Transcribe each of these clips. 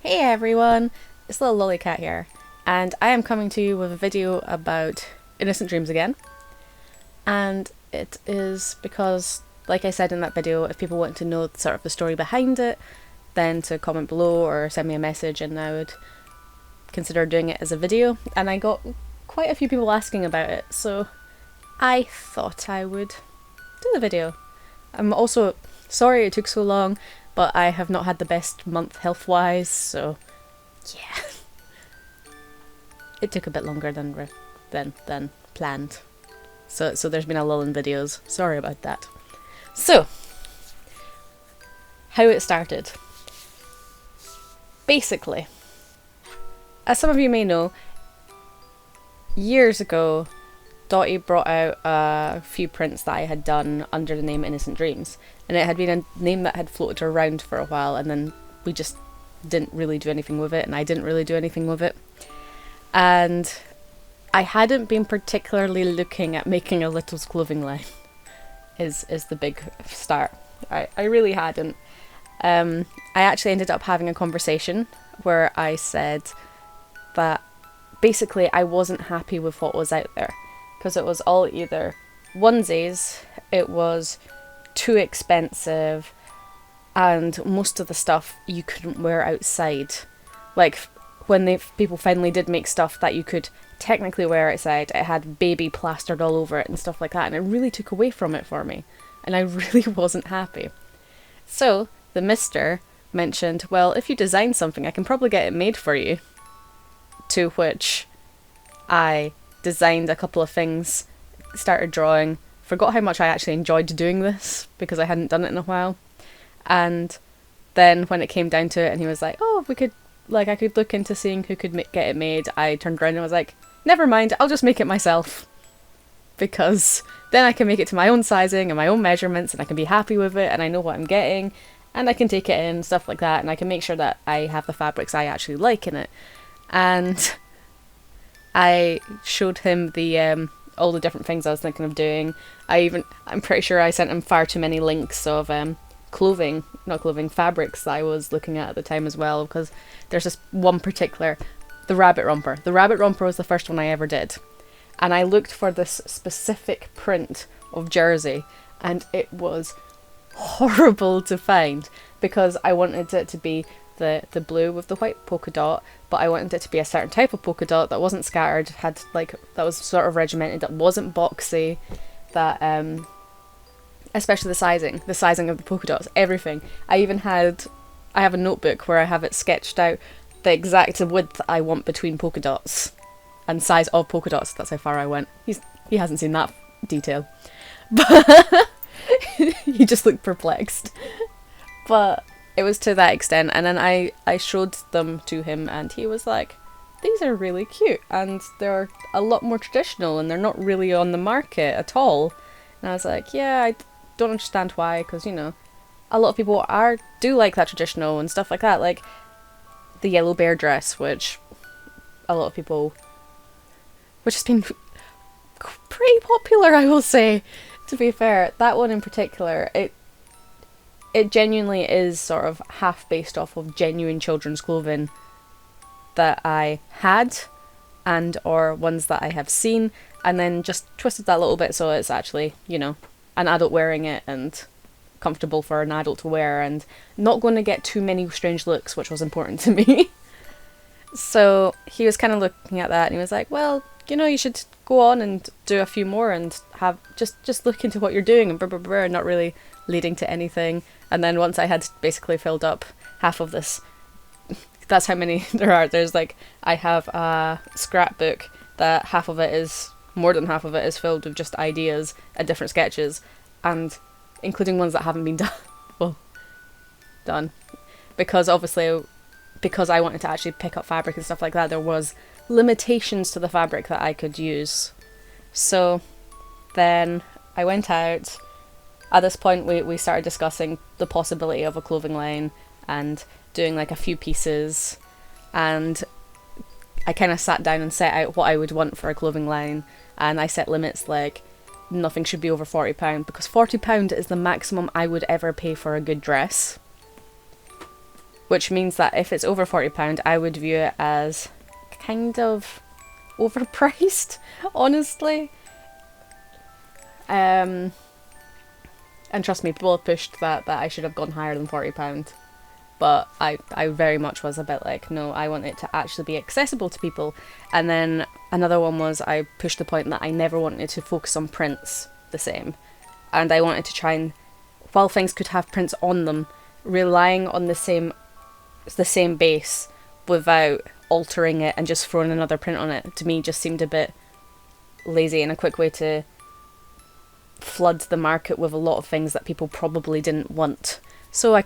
Hey everyone, it's Littlelolikat here, and I am coming to you with a video about innocent dreams again. And it is because, like I said in that video, if people want to know sort of the story behind it, then to comment below or send me a message and I would consider doing it as a video. And I got quite a few people asking about it, so I thought I would do the video. I'm also sorry it took so long, but I have not had the best month health-wise, so yeah. It took a bit longer than planned. So there's been a lull in videos. Sorry about that. So, how it started. Basically, as some of you may know, years ago, Dottie brought out a few prints that I had done under the name Innocent Dreams. And it had been a name that had floated around for a while, and then we just didn't really do anything with it, and I didn't really do anything with it. And I hadn't been particularly looking at making a Little's clothing line, is the big start. I really hadn't. I actually ended up having a conversation where I said that basically I wasn't happy with what was out there, because it was all either onesies, it was too expensive, and most of the stuff you couldn't wear outside. Like, when people finally did make stuff that you could technically wear outside, it had baby plastered all over it and stuff like that, and it really took away from it for me, and I really wasn't happy. So the mister mentioned, well, if you design something, I can probably get it made for you. To which I designed a couple of things, started drawing, forgot how much I actually enjoyed doing this because I hadn't done it in a while. And then when it came down to it and he was like, oh, we could, like, I could look into seeing who could get it made, I turned around and was like, never mind, I'll just make it myself. Because then I can make it to my own sizing and my own measurements, and I can be happy with it, and I know what I'm getting, and I can take it in, stuff like that, and I can make sure that I have the fabrics I actually like in it. And I showed him the all the different things I was thinking of doing. I'm pretty sure I sent him far too many links of fabrics that I was looking at the time as well, because there's this one particular, the rabbit romper. The rabbit romper was the first one I ever did. And I looked for this specific print of jersey, and it was horrible to find, because I wanted it to be the blue with the white polka dot, but I wanted it to be a certain type of polka dot that wasn't scattered, that was sort of regimented, that wasn't boxy, that especially the sizing of the polka dots, everything. I have a notebook where I have it sketched out the exact width I want between polka dots and size of polka dots. That's how far I went. He hasn't seen that detail, but he just looked perplexed. But it was to that extent, and then I showed them to him, and he was like, these are really cute, and they're a lot more traditional, and they're not really on the market at all. And I was like, yeah, I don't understand why, because, you know, a lot of people do like that traditional and stuff like that, like the yellow bear dress, which a lot of people, which has been pretty popular, I will say, to be fair. That one in particular, it genuinely is sort of half based off of genuine children's clothing that I had, and or ones that I have seen, and then just twisted that a little bit so it's actually, you know, an adult wearing it and comfortable for an adult to wear, and not going to get too many strange looks, which was important to me. So he was kind of looking at that, and he was like, well, you know, you should go on and do a few more and have just look into what you're doing, and blah blah blah, not really leading to anything. And then once I had basically filled up half of this, that's how many there are. There's like, I have a scrapbook that more than half of it is filled with just ideas and different sketches, and including ones that haven't been done. Because obviously, because I wanted to actually pick up fabric and stuff like that, there was limitations to the fabric that I could use. So then I went out. At this point, we started discussing the possibility of a clothing line and doing like a few pieces, and I kind of sat down and set out what I would want for a clothing line, and I set limits like nothing should be over £40, because £40 is the maximum I would ever pay for a good dress. which means that if it's over £40, I would view it as kind of overpriced, honestly. And trust me, people have pushed that I should have gone higher than £40. But I very much was a bit like, no, I want it to actually be accessible to people. And then another one was I pushed the point that I never wanted to focus on prints the same. And I wanted to try and, while things could have prints on them, relying on the same base without altering it and just throwing another print on it, to me just seemed a bit lazy and a quick way to flood the market with a lot of things that people probably didn't want. So I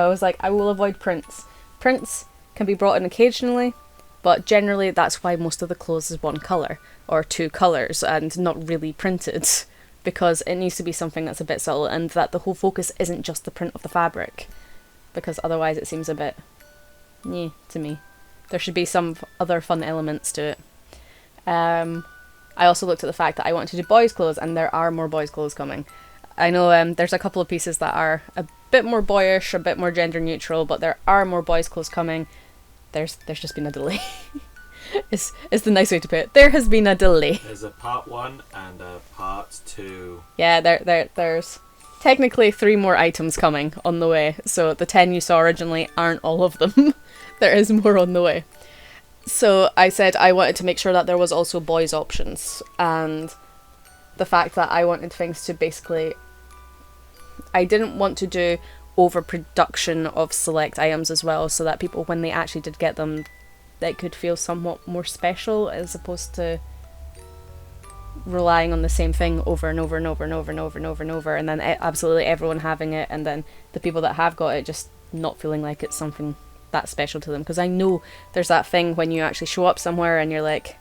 was like, I will avoid prints. Prints can be brought in occasionally, but generally that's why most of the clothes is one colour or two colours and not really printed, because it needs to be something that's a bit subtle and that the whole focus isn't just the print of the fabric, because otherwise it seems a bit nyeh to me. There should be some other fun elements to it. I also looked at the fact that I wanted to do boys' clothes, and there are more boys' clothes coming. I know there's a couple of pieces that are a bit more boyish, a bit more gender neutral, but there are more boys' clothes coming. There's just been a delay. It's the nice way to put it. There has been a delay. There's a part 1 and a part 2. Yeah, there's technically 3 more items coming on the way. So the 10 you saw originally aren't all of them. There is more on the way. So I said I wanted to make sure that there was also boys' options, and the fact that I wanted things to basically, I didn't want to do overproduction of select items as well, so that people, when they actually did get them, they could feel somewhat more special, as opposed to relying on the same thing over and over and over and over and over and over and over, and then absolutely everyone having it, and then the people that have got it just not feeling like it's something that special to them. Because I know there's that thing when you actually show up somewhere and you're like,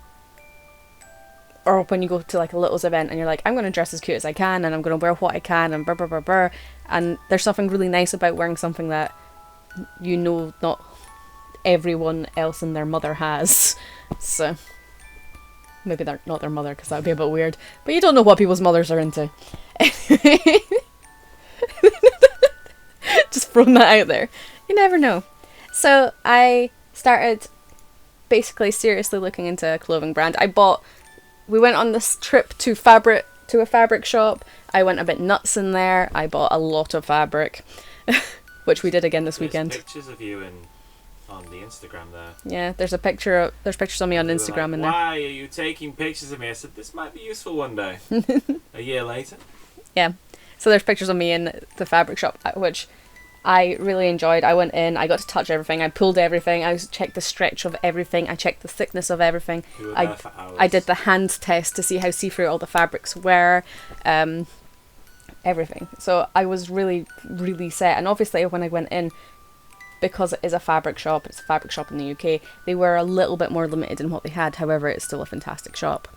or when you go to like a Littles event and you're like, I'm going to dress as cute as I can and I'm going to wear what I can and brr brr brr brr, and there's something really nice about wearing something that you know not everyone else and their mother has. So maybe they're not their mother, because that would be a bit weird, but you don't know what people's mothers are into. Just throwing that out there, you never know. So I started basically seriously looking into a clothing brand. We went on this trip to a fabric shop. I went a bit nuts in there. I bought a lot of fabric, which we did again this weekend. Pictures of you on the Instagram there. Yeah, there's pictures of me on Instagram in there. Why are you taking pictures of me? I said, this might be useful one day. A year later. Yeah, so there's pictures of me in the fabric shop, which I really enjoyed. I went in, I got to touch everything, I pulled everything, I checked the stretch of everything, I checked the thickness of everything. You were there for hours. I did the hand test to see how see-through all the fabrics were, everything. So I was really, really set. And obviously when I went in, because it is a fabric shop, it's a fabric shop in the UK, they were a little bit more limited in what they had. However, it's still a fantastic shop.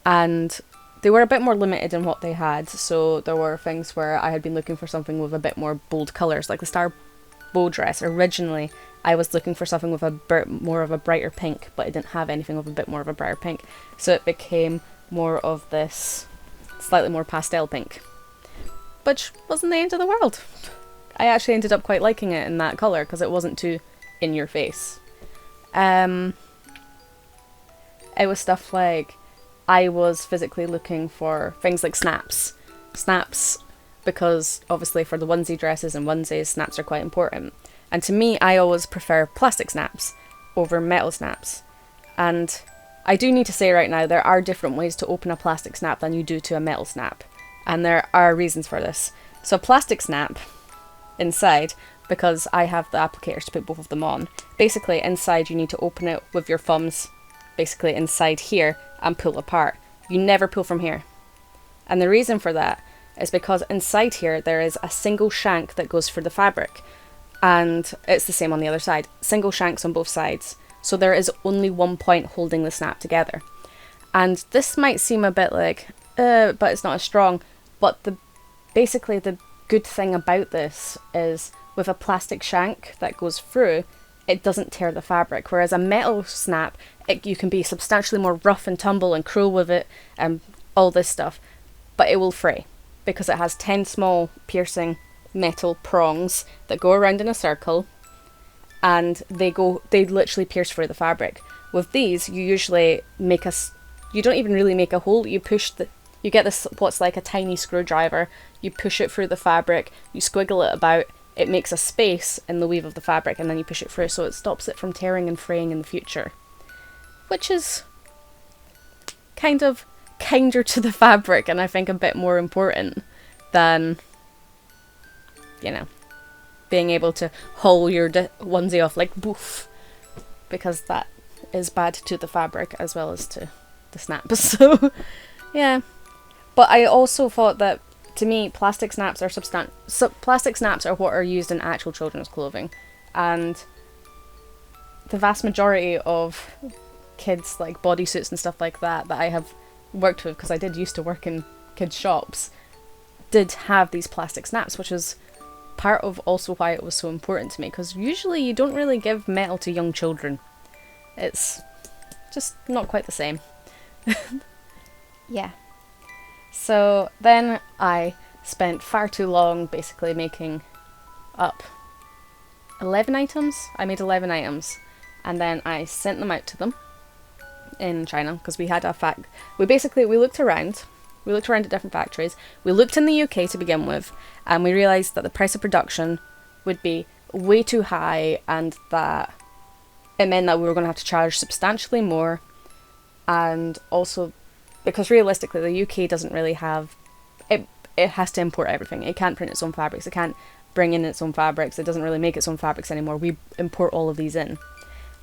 And they were a bit more limited in what they had, so there were things where I had been looking for something with a bit more bold colours, like the star bow dress. Originally, I was looking for something with a bit more of a brighter pink, but it didn't have anything with a bit more of a brighter pink, so it became more of this slightly more pastel pink, which wasn't the end of the world. I actually ended up quite liking it in that colour, because it wasn't too in your face. It was stuff like, I was physically looking for things like snaps. Snaps, because obviously for the onesie dresses and onesies, snaps are quite important. And to me, I always prefer plastic snaps over metal snaps. And I do need to say right now, there are different ways to open a plastic snap than you do to a metal snap. And there are reasons for this. So a plastic snap, inside, because I have the applicators to put both of them on, basically inside you need to open it with your thumbs, basically inside here, and pull apart. You never pull from here. And the reason for that is because inside here there is a single shank that goes for the fabric, and it's the same on the other side. Single shanks on both sides. So there is only one point holding the snap together. And this might seem a bit like, but it's not as strong. But basically the good thing about this is with a plastic shank that goes through, it doesn't tear the fabric, whereas a metal snap, you can be substantially more rough and tumble and cruel with it and all this stuff, but it will fray because it has 10 small piercing metal prongs that go around in a circle, and they literally pierce through the fabric. With these, you usually you don't even really make a hole, you get this, what's like a tiny screwdriver, you push it through the fabric, you squiggle it about, it makes a space in the weave of the fabric, and then you push it through, so it stops it from tearing and fraying in the future. Which is kind of kinder to the fabric, and I think a bit more important than, being able to haul your onesie off like boof, because that is bad to the fabric as well as to the snaps. So yeah, but I also thought that, to me, plastic snaps are plastic snaps are what are used in actual children's clothing, and the vast majority of kids like bodysuits and stuff like that I have worked with, because I did used to work in kids shops, did have these plastic snaps, which is part of also why it was so important to me, because usually you don't really give metal to young children. It's just not quite the same. Yeah. So then I spent far too long basically making up 11 items. I made 11 items, and then I sent them out to them in China, because we had we looked around at different factories. We looked in the UK to begin with, and we realised that the price of production would be way too high, and that it meant that we were going to have to charge substantially more. And also, because realistically the UK doesn't really have it, it has to import everything. It can't print its own fabrics, it can't bring in its own fabrics, it doesn't really make its own fabrics anymore. We import all of these in.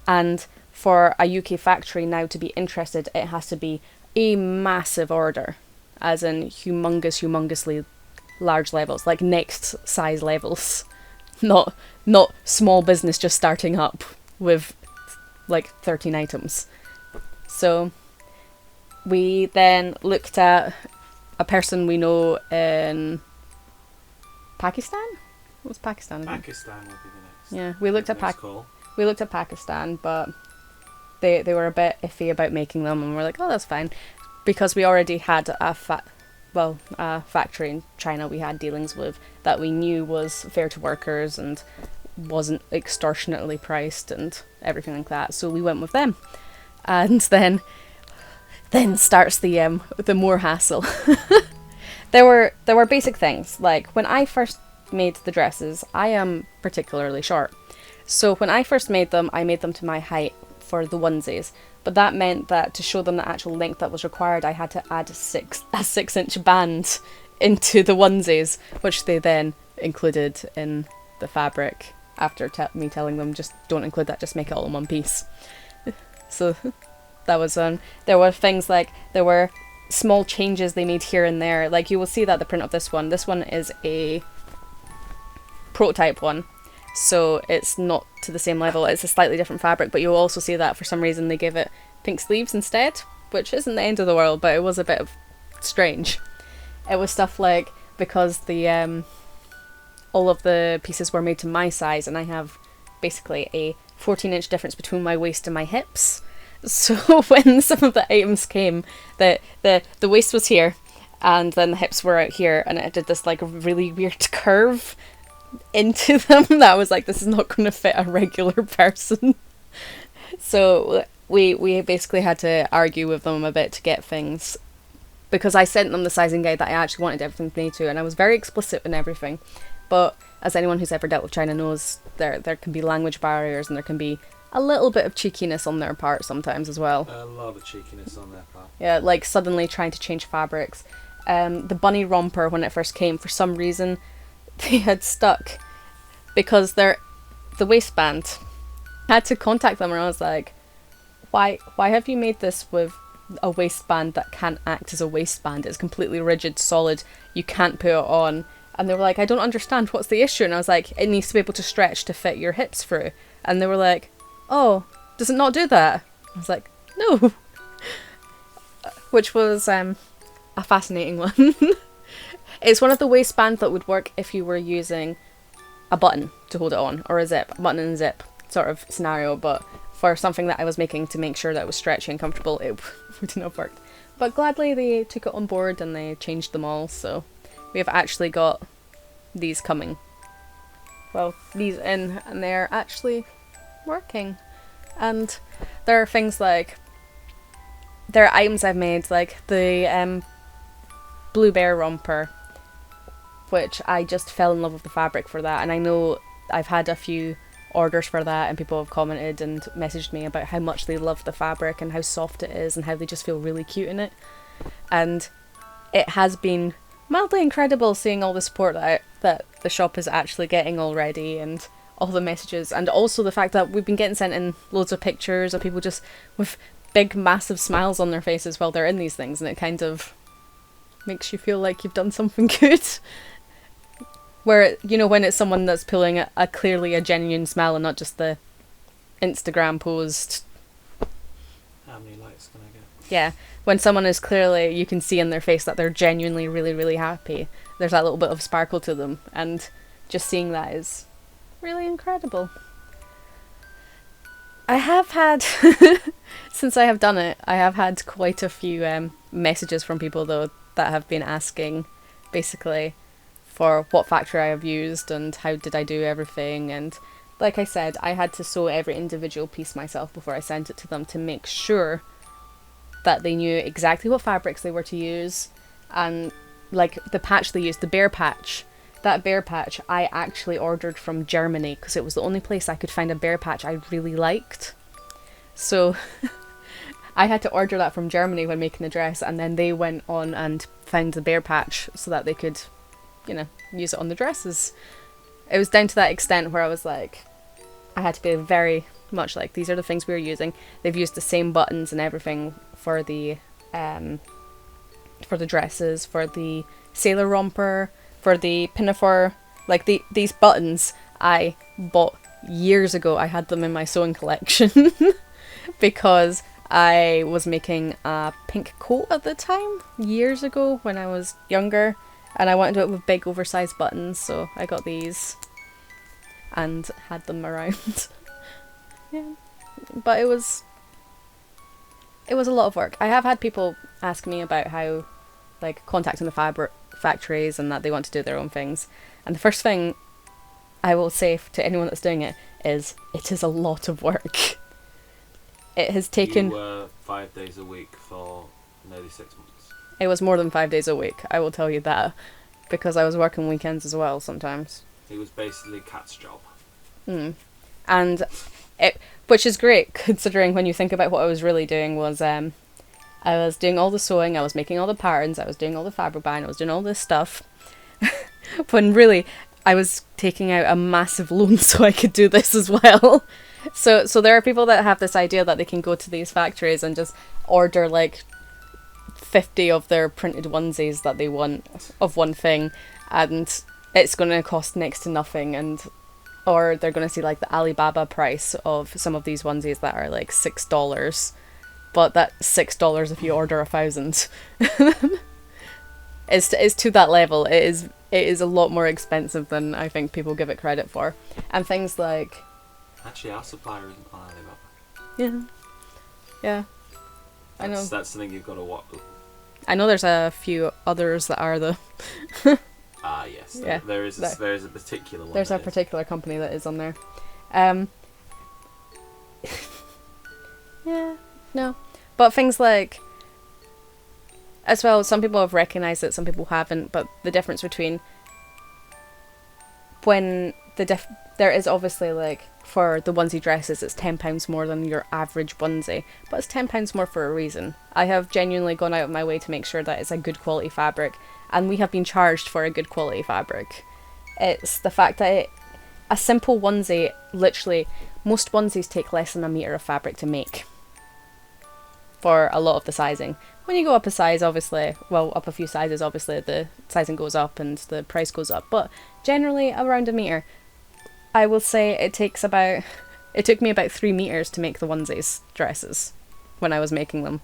And for a UK factory now to be interested, it has to be a massive order, as in humongously large levels, like next size levels, not small business just starting up with like 13 items. So we then looked at a person we know in Pakistan. What was Pakistan? Pakistan would be the next. Yeah, we looked at Pakistan, but they were a bit iffy about making them, and we're like, oh, that's fine, because we already had a factory in China we had dealings with that we knew was fair to workers and wasn't extortionately priced and everything like that. So we went with them, and then starts the more hassle. There were basic things, like when I first made the dresses, I am particularly short. So when I first made them, I made them to my height for the onesies, but that meant that to show them the actual length that was required, I had to add a 6-inch band into the onesies, which they then included in the fabric after me telling them, just don't include that, just make it all in one piece. So that was there were things like, there were small changes they made here and there. Like, you will see that the print of this one is a prototype one, so it's not to the same level, it's a slightly different fabric, but you'll also see that for some reason they gave it pink sleeves instead, which isn't the end of the world, but it was a bit of strange. It was stuff like, because the all of the pieces were made to my size, and I have basically a 14-inch difference between my waist and my hips. So when some of the items came, the waist was here, and then the hips were out here, and it did this like really weird curve into them that I was like, this is not going to fit a regular person. So we basically had to argue with them a bit to get things, because I sent them the sizing guide that I actually wanted everything made to, and I was very explicit in everything. But as anyone who's ever dealt with China knows, there can be language barriers, and there can be a little bit of cheekiness on their part sometimes as well. A lot of cheekiness on their part. Yeah, like suddenly trying to change fabrics. The bunny romper, when it first came, for some reason they had stuck, because the waistband, I had to contact them, and I was like, why have you made this with a waistband that can't act as a waistband? It's completely rigid, solid, you can't put it on. And they were like, I don't understand, what's the issue? And I was like, it needs to be able to stretch to fit your hips through. And they were like, oh, does it not do that? I was like, no. Which was a fascinating one. It's one of the waistbands that would work if you were using a button to hold it on, or a button and zip sort of scenario, but for something that I was making to make sure that it was stretchy and comfortable, it wouldn't have worked. But gladly they took it on board and they changed them all, so we have actually got these coming. Well, these in, and they're actually working. And there are things like, there are items I've made, like the blue bear romper, which I just fell in love with the fabric for that. And I know I've had a few orders for that, and people have commented and messaged me about how much they love the fabric and how soft it is and how they just feel really cute in it. And it has been mildly incredible seeing all the support that the shop is actually getting already, and all the messages, and also the fact that we've been getting sent in loads of pictures of people just with big massive smiles on their faces while they're in these things, and it kind of makes you feel like you've done something good. Where, you know, when it's someone that's pulling a clearly a genuine smile and not just the Instagram post. How many likes can I get? Yeah, when someone is clearly, you can see in their face that they're genuinely really, really happy. There's that little bit of sparkle to them, and just seeing that is really incredible. I have had, since I have done it, I have had quite a few messages from people though that have been asking, basically, for what factory I have used and how did I do everything. And like I said, I had to sew every individual piece myself before I sent it to them to make sure that they knew exactly what fabrics they were to use. And like the patch they used, the bear patch, that bear patch I actually ordered from Germany because it was the only place I could find a bear patch I really liked. So I had to order that from Germany when making the dress, and then they went on and found the bear patch so that they could, you know, use it on the dresses. It was down to that extent where I was like, I had to be very much like, these are the things we were using. They've used the same buttons and everything for the dresses, for the sailor romper, for the pinafore. Like these buttons I bought years ago. I had them in my sewing collection because I was making a pink coat at the time, years ago when I was younger, and I wanted to do it with big oversized buttons, so I got these and had them around. Yeah, but it was a lot of work. I have had people ask me about how, like, contacting the fabric factories and that they want to do their own things, and the first thing I will say to anyone that's doing it is a lot of work. It has taken... You were 5 days a week for nearly 6 months. It was more than 5 days a week, I will tell you that, because I was working weekends as well sometimes. It was basically Kat's job. And it, which is great, considering when you think about what I was really doing was, I was doing all the sewing, I was making all the patterns, I was doing all the fabric buying, I was doing all this stuff, when really I was taking out a massive loan so I could do this as well. So there are people that have this idea that they can go to these factories and just order like 50 of their printed onesies that they want of one thing, and it's going to cost next to nothing, and or they're going to see like the Alibaba price of some of these onesies that are like $6, but that's $6 if you order 1,000. It's to that level. It is a lot more expensive than I think people give it credit for, and things like... Actually, our supplier isn't on Alibaba. Yeah. I know. That's something you've got to watch. I know there's a few others that are the... Yes. Yeah. There is a particular one. There's a particular company that is on there. Yeah, no. But things like... As well, some people have recognised it, some people haven't, but the difference between... When there is obviously, like, for the onesie dresses, it's £10 more than your average onesie, but it's £10 more for a reason. I have genuinely gone out of my way to make sure that it's a good quality fabric, and we have been charged for a good quality fabric. It's the fact that a simple onesie, literally, most onesies take less than a metre of fabric to make for a lot of the sizing. When you go up a size, obviously, well, up a few sizes, obviously the sizing goes up and the price goes up, but generally around a metre. I will say it took me about 3 meters to make the onesies dresses when I was making them.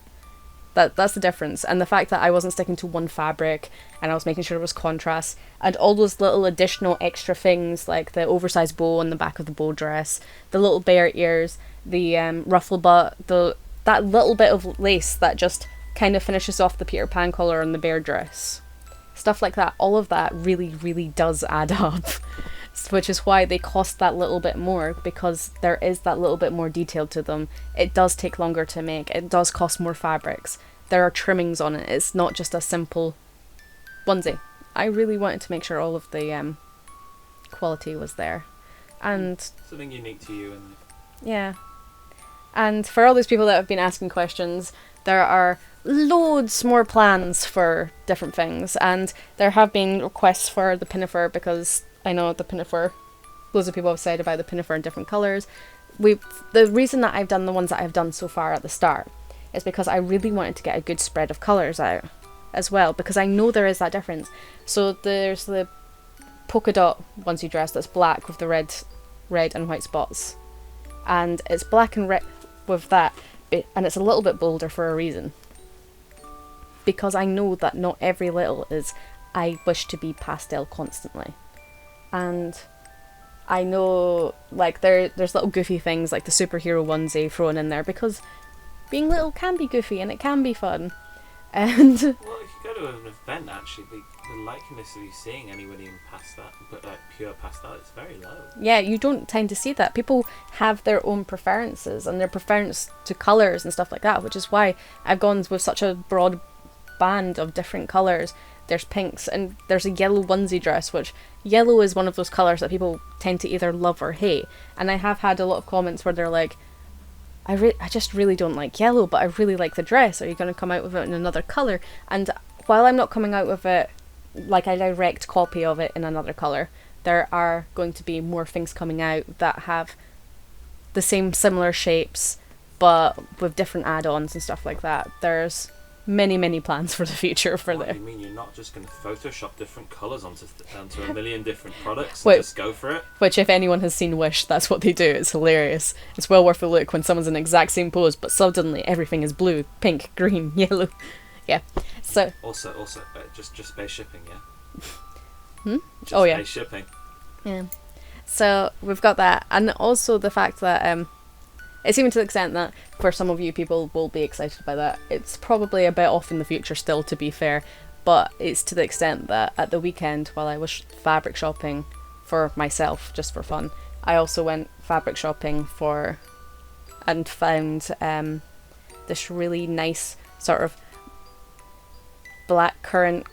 That's the difference. And the fact that I wasn't sticking to one fabric, and I was making sure it was contrast, and all those little additional extra things like the oversized bow on the back of the bow dress, the little bear ears, the ruffle butt, that little bit of lace that just kind of finishes off the Peter Pan collar on the bear dress. Stuff like that, all of that really, really does add up which is why they cost that little bit more, because there is that little bit more detail to them. It does take longer to make. It does cost more fabrics. There are trimmings on it. It's not just a simple onesie. I really wanted to make sure all of the quality was there. And something unique to you. And yeah. And for all those people that have been asking questions, there are loads more plans for different things, and there have been requests for the pinafore, because I know the pinafore, loads of people have said about the pinafore in different colours. The reason that I've done the ones that I've done so far at the start is because I really wanted to get a good spread of colours out as well, because I know there is that difference. So there's the polka dot onesie dress that's black with the red and white spots, and it's black and red with that, and it's a little bit bolder for a reason, because I know that not every little is I wish to be pastel constantly. And I know, like, there's little goofy things like the superhero onesie thrown in there, because being little can be goofy and it can be fun. And well, if you go to an event, actually, the likeliness of you seeing anybody in pastel, but like pure pastel, it's very low. yeah, you don't tend to see that. People have their own preferences and their preference to colours and stuff like that, which is why I've gone with such a broad band of different colours. There's pinks, and there's a yellow onesie dress, which yellow is one of those colours that people tend to either love or hate. And I have had a lot of comments where they're like, I just really don't like yellow, but I really like the dress. Are you going to come out with it in another colour? And while I'm not coming out with it like a direct copy of it in another colour, there are going to be more things coming out that have the same similar shapes, but with different add-ons and stuff like that. There's many plans for the future for What there. do you mean you're not just going to Photoshop different colours onto a million different products and just go for it? Which, if anyone has seen Wish, that's what they do. It's hilarious. It's well worth a look when someone's in the exact same pose, but suddenly everything is blue, pink, green, yellow. Yeah. So. Also, just space shipping, yeah. Oh yeah. Space shipping. Yeah. So we've got that, and also the fact that it's even to the extent that for some of you people will be excited by that. It's probably a bit off in the future still, to be fair, but it's to the extent that at the weekend, while I was fabric shopping for myself, just for fun, I also went fabric shopping and found this really nice sort of black currant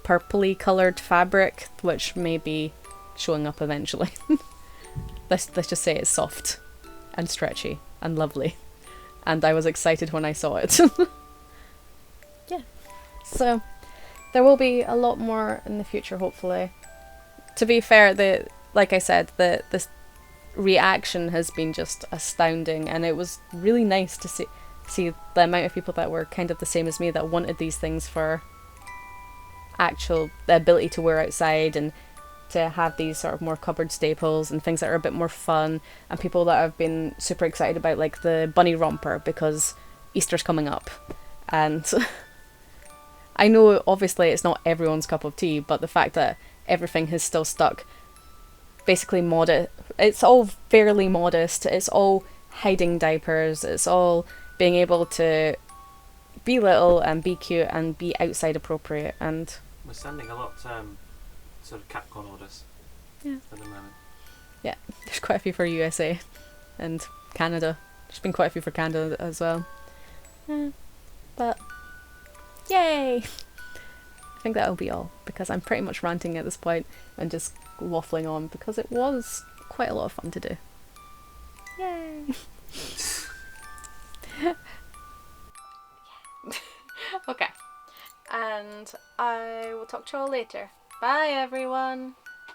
purpley coloured fabric, which may be showing up eventually. let's just say it's soft and stretchy and lovely, and I was excited when I saw it. Yeah, so there will be a lot more in the future, hopefully. To be fair, like I said, this reaction has been just astounding, and it was really nice to see the amount of people that were kind of the same as me, that wanted these things for the ability to wear outside, and to have these sort of more cupboard staples and things that are a bit more fun, and people that have been super excited about like the bunny romper because Easter's coming up. And I know obviously it's not everyone's cup of tea, but the fact that everything has still stuck basically modest, it's all fairly modest, it's all hiding diapers, it's all being able to be little and be cute and be outside appropriate. And we're sending a lot sort of Capcom orders at the moment. Yeah, there's quite a few for USA and Canada. There's been quite a few for Canada as well. But yay! I think that'll be all, because I'm pretty much ranting at this point and just waffling on, because it was quite a lot of fun to do. Yay! Okay, and I will talk to you all later. Bye everyone!